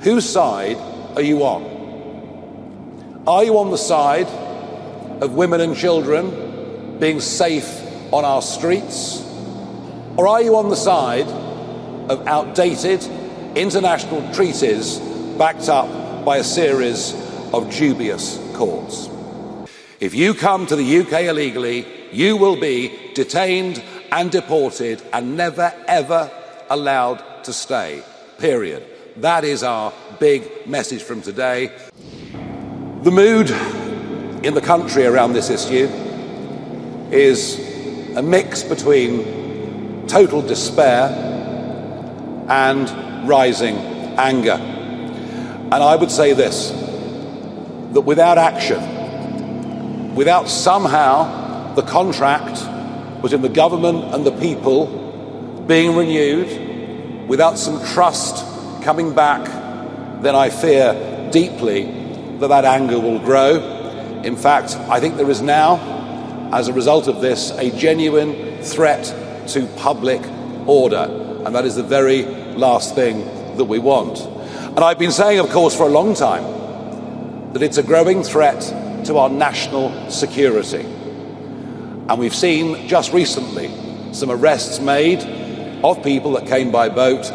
Whose side are you on? Are you on the side of women and children being safe on our streets? Or are you on the side of outdated international treaties backed up by a series of dubious courts? If you come to the UK illegally, you will be detained and deported and never, ever allowed to stay, period. That is our big message from today. The mood in the country around this issue is a mix between total despair and rising anger. And I would say this, that without action, without somehow the contract between the government and the people being renewed, without some trust coming back, then I fear deeply that anger will grow. In fact, I think there is now, as a result of this, a genuine threat to public order, and that is the very last thing that we want. And I've been saying, of course, for a long time that it's a growing threat to our national security. And we've seen just recently some arrests made of people that came by boat,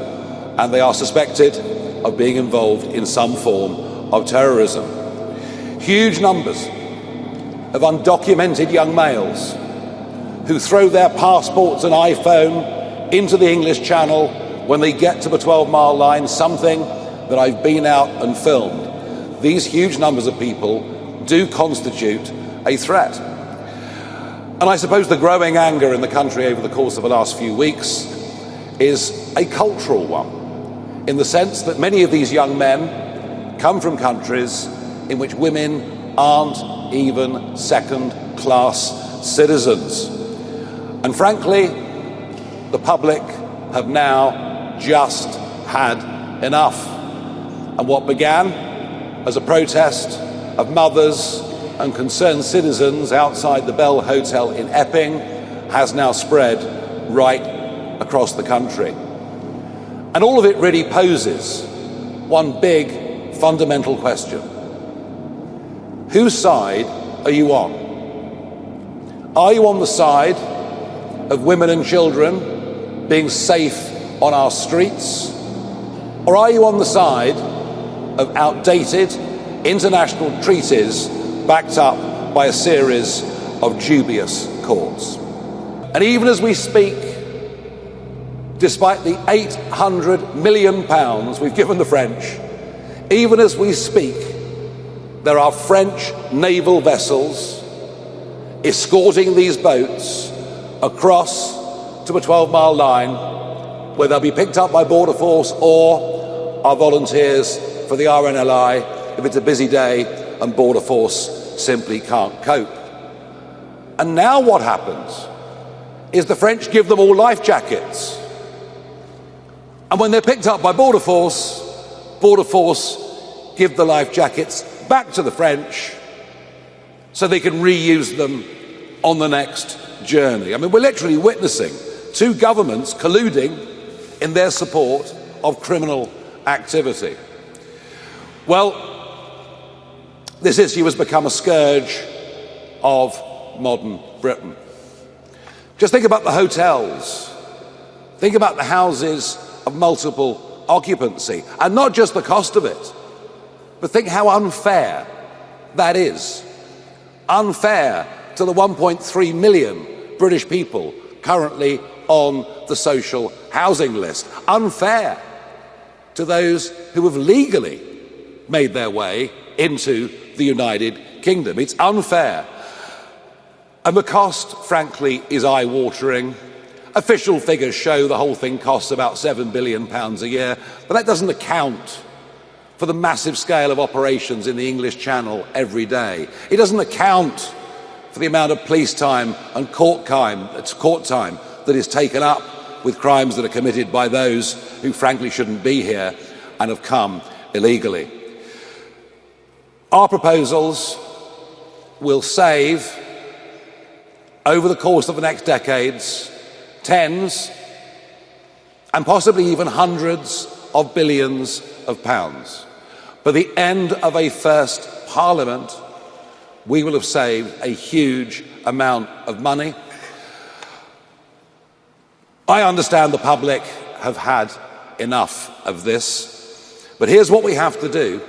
and they are suspected of being involved in some form of terrorism. Huge numbers of undocumented young males who throw their passports and iPhone into the English Channel when they get to the 12-mile line, something that I've been out and filmed. These huge numbers of people do constitute a threat. And I suppose the growing anger in the country over the course of the last few weeks is a cultural one, in the sense that many of these young men come from countries in which women aren't even second-class citizens. And frankly, the public have now just had enough. And what began as a protest of mothers and concerned citizens outside the Bell Hotel in Epping has now spread right across the country. And all of it really poses one big fundamental question. Whose side are you on? Are you on the side of women and children being safe on our streets? Or are you on the side of outdated international treaties backed up by a series of dubious courts? And even as we speak, despite the £800 million we've given the French, even as we speak, there are French naval vessels escorting these boats across to a 12-mile line where they'll be picked up by Border Force or our volunteers for the RNLI if it's a busy day and Border Force simply can't cope. And now what happens is the French give them all life jackets. And when they're picked up by Border Force give the life jackets back to the French so they can reuse them on the next journey. I mean, we're literally witnessing two governments colluding in their support of criminal activity. Well, this issue has become a scourge of modern Britain. Just think about the hotels. Think about the houses of multiple occupancy, and not just the cost of it, but think how unfair that is. Unfair to the 1.3 million British people currently on the social housing list. Unfair to those who have legally made their way into the United Kingdom. It's unfair. And the cost, frankly, is eye-watering. Official figures show the whole thing costs about £7 billion a year, but that doesn't account for the massive scale of operations in the English Channel every day. It doesn't account for the amount of police time and court time that is taken up with crimes that are committed by those who frankly shouldn't be here and have come illegally. Our proposals will save, over the course of the next decades, tens and possibly even hundreds of billions of pounds. By the end of a first Parliament, we will have saved a huge amount of money. I understand the public have had enough of this, but here's what we have to do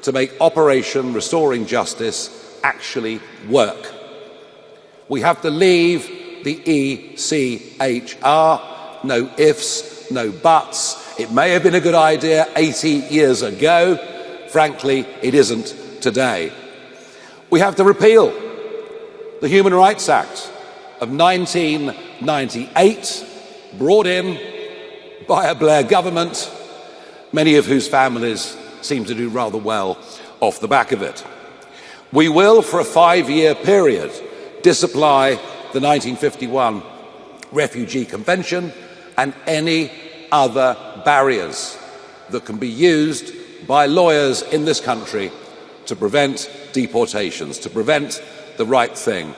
to make Operation Restoring Justice actually work. We have to leave the ECHR, no ifs, no buts. It may have been a good idea 80 years ago. Frankly, it isn't today. We have to repeal the Human Rights Act of 1998, brought in by a Blair government, many of whose families seem to do rather well off the back of it. We will, for a 5-year period, disapply the 1951 Refugee Convention and any other barriers that can be used by lawyers in this country to prevent deportations, to prevent the right thing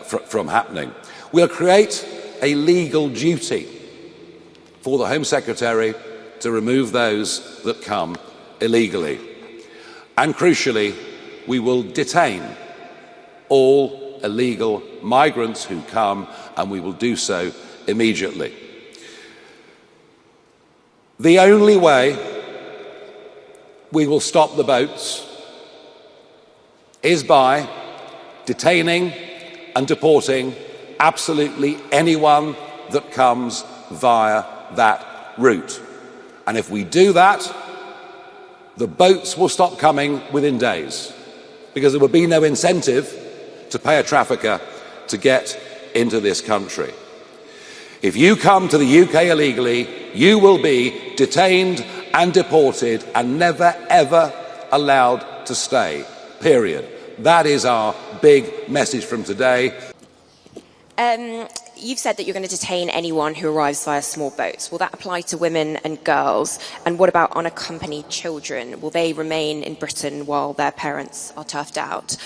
from happening. We'll create a legal duty for the Home Secretary to remove those that come illegally. And crucially, we will detain all illegal migrants who come, and we will do so immediately. The only way we will stop the boats is by detaining and deporting absolutely anyone that comes via that route. And if we do that, the boats will stop coming within days, because there will be no incentive to pay a trafficker to get into this country. If you come to the UK illegally, you will be detained and deported and never, ever allowed to stay, period. That is our big message from today. You've said that you're going to detain anyone who arrives via small boats. Will that apply to women and girls? And what about unaccompanied children? Will they remain in Britain while their parents are turfed out?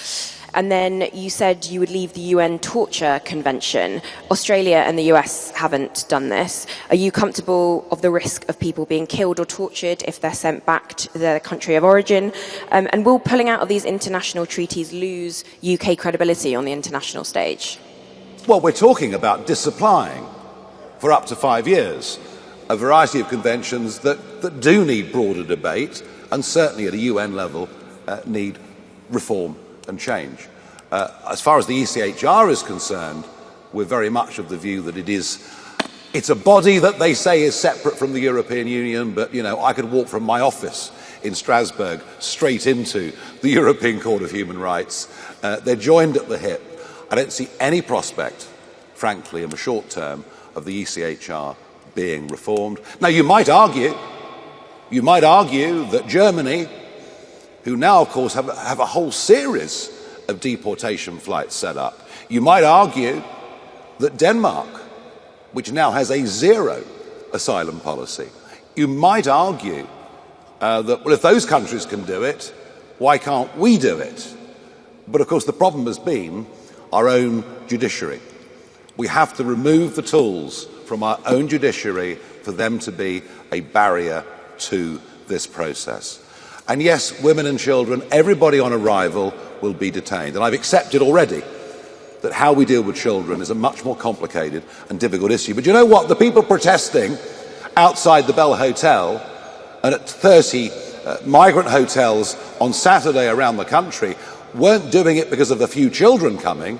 And then you said you would leave the UN Torture Convention. Australia and the US haven't done this. Are you comfortable of the risk of people being killed or tortured if they're sent back to their country of origin? And will pulling out of these international treaties lose UK credibility on the international stage? Well, we're talking about disapplying for up to 5 years a variety of conventions that do need broader debate and certainly at a UN level need reform and change. As far as the ECHR is concerned, we're very much of the view that it's a body that they say is separate from the European Union, but, you know, I could walk from my office in Strasbourg straight into the European Court of Human Rights. They're joined at the hip. I don't see any prospect, frankly, in the short term, of the ECHR being reformed. Now, you might argue that Germany, who now, of course, have a whole series of deportation flights set up, you might argue that Denmark, which now has a zero asylum policy, you might argue that, well, if those countries can do it, why can't we do it? But, of course, the problem has been our own judiciary. We have to remove the tools from our own judiciary for them to be a barrier to this process. And yes, women and children, everybody on arrival will be detained. And I've accepted already that how we deal with children is a much more complicated and difficult issue. But you know what? The people protesting outside the Bell Hotel and at 30 migrant hotels on Saturday around the country weren't doing it because of the few children coming.